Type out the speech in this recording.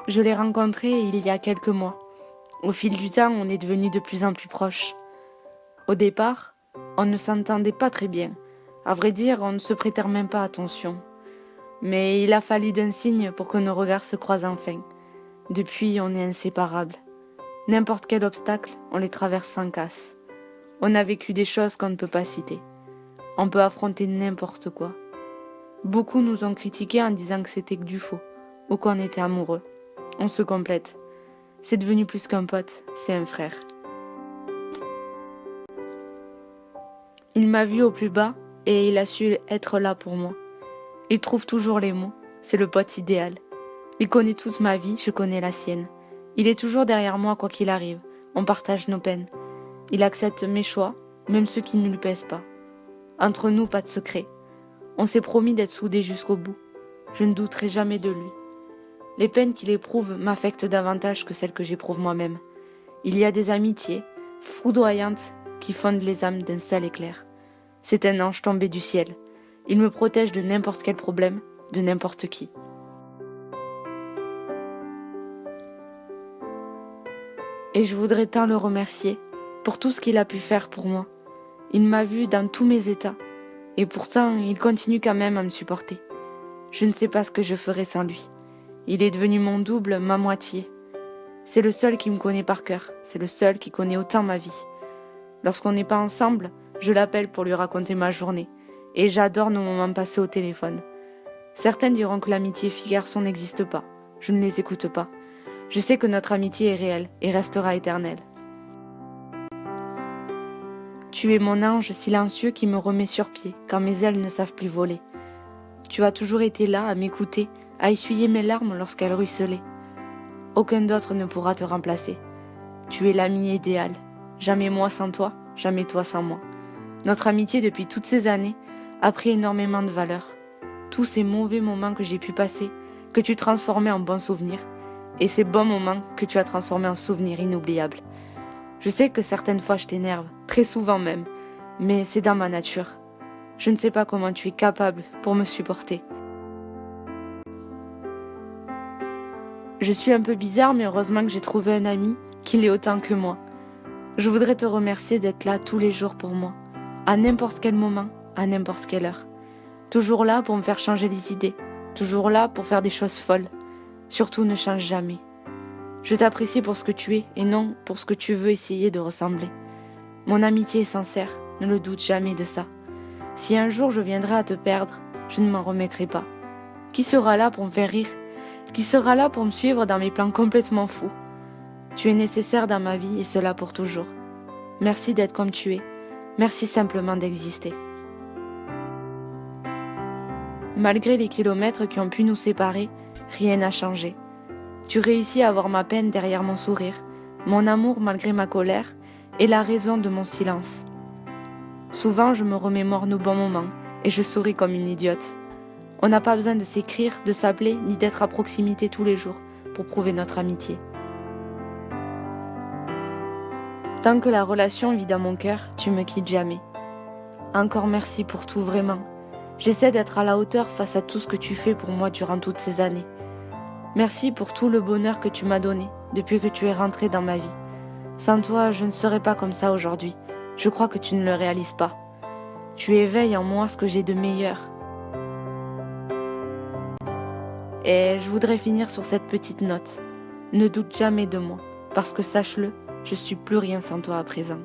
Je l'ai rencontré il y a quelques mois. Au fil du temps, on est devenus de plus en plus proches. Au départ, on ne s'entendait pas très bien. À vrai dire, on ne se prêtait même pas attention. Mais il a fallu d'un signe pour que nos regards se croisent enfin. Depuis, on est inséparables. N'importe quel obstacle, on les traverse sans casse. On a vécu des choses qu'on ne peut pas citer. On peut affronter n'importe quoi. Beaucoup nous ont critiqués en disant que c'était que du faux, ou qu'on était amoureux. On se complète. C'est devenu plus qu'un pote, c'est un frère. Il m'a vu au plus bas et il a su être là pour moi. Il trouve toujours les mots, c'est le pote idéal. Il connaît toute ma vie, je connais la sienne. Il est toujours derrière moi quoi qu'il arrive, on partage nos peines. Il accepte mes choix, même ceux qui ne lui plaisent pas. Entre nous, pas de secret. On s'est promis d'être soudés jusqu'au bout. Je ne douterai jamais de lui. Les peines qu'il éprouve m'affectent davantage que celles que j'éprouve moi-même. Il y a des amitiés foudroyantes qui fondent les âmes d'un seul éclair. C'est un ange tombé du ciel. Il me protège de n'importe quel problème, de n'importe qui. Et je voudrais tant le remercier pour tout ce qu'il a pu faire pour moi. Il m'a vu dans tous mes états, et pourtant il continue quand même à me supporter. Je ne sais pas ce que je ferais sans lui. Il est devenu mon double, ma moitié. C'est le seul qui me connaît par cœur, c'est le seul qui connaît autant ma vie. Lorsqu'on n'est pas ensemble, je l'appelle pour lui raconter ma journée, et j'adore nos moments passés au téléphone. Certains diront que l'amitié fille-garçon n'existe pas. Je ne les écoute pas. Je sais que notre amitié est réelle et restera éternelle. Tu es mon ange silencieux qui me remet sur pied quand mes ailes ne savent plus voler. Tu as toujours été là à m'écouter, à essuyer mes larmes lorsqu'elles ruisselaient. Aucun d'autre ne pourra te remplacer. Tu es l'ami idéal. Jamais moi sans toi, jamais toi sans moi. Notre amitié depuis toutes ces années a pris énormément de valeur. Tous ces mauvais moments que j'ai pu passer, que tu transformais en bons souvenirs, et ces bons moments que tu as transformés en souvenirs inoubliables. Je sais que certaines fois je t'énerve, très souvent même, mais c'est dans ma nature. Je ne sais pas comment tu es capable pour me supporter. Je suis un peu bizarre, mais heureusement que j'ai trouvé un ami qui l'est autant que moi. Je voudrais te remercier d'être là tous les jours pour moi, à n'importe quel moment, à n'importe quelle heure. Toujours là pour me faire changer les idées, toujours là pour faire des choses folles. Surtout ne change jamais. Je t'apprécie pour ce que tu es et non pour ce que tu veux essayer de ressembler. Mon amitié est sincère, ne le doute jamais de ça. Si un jour je viendrai à te perdre, je ne m'en remettrai pas. Qui sera là pour me faire rire? Qui sera là pour me suivre dans mes plans complètement fous? Tu es nécessaire dans ma vie et cela pour toujours. Merci d'être comme tu es. Merci simplement d'exister. Malgré les kilomètres qui ont pu nous séparer, rien n'a changé. Tu réussis à voir ma peine derrière mon sourire, mon amour malgré ma colère et la raison de mon silence. Souvent, je me remémore nos bons moments et je souris comme une idiote. On n'a pas besoin de s'écrire, de s'appeler, ni d'être à proximité tous les jours pour prouver notre amitié. Tant que la relation vit dans mon cœur, tu me quittes jamais. Encore merci pour tout, vraiment. J'essaie d'être à la hauteur face à tout ce que tu fais pour moi durant toutes ces années. Merci pour tout le bonheur que tu m'as donné depuis que tu es rentré dans ma vie. Sans toi, je ne serais pas comme ça aujourd'hui. Je crois que tu ne le réalises pas. Tu éveilles en moi ce que j'ai de meilleur. Et je voudrais finir sur cette petite note. Ne doute jamais de moi, parce que sache-le, je suis plus rien sans toi à présent.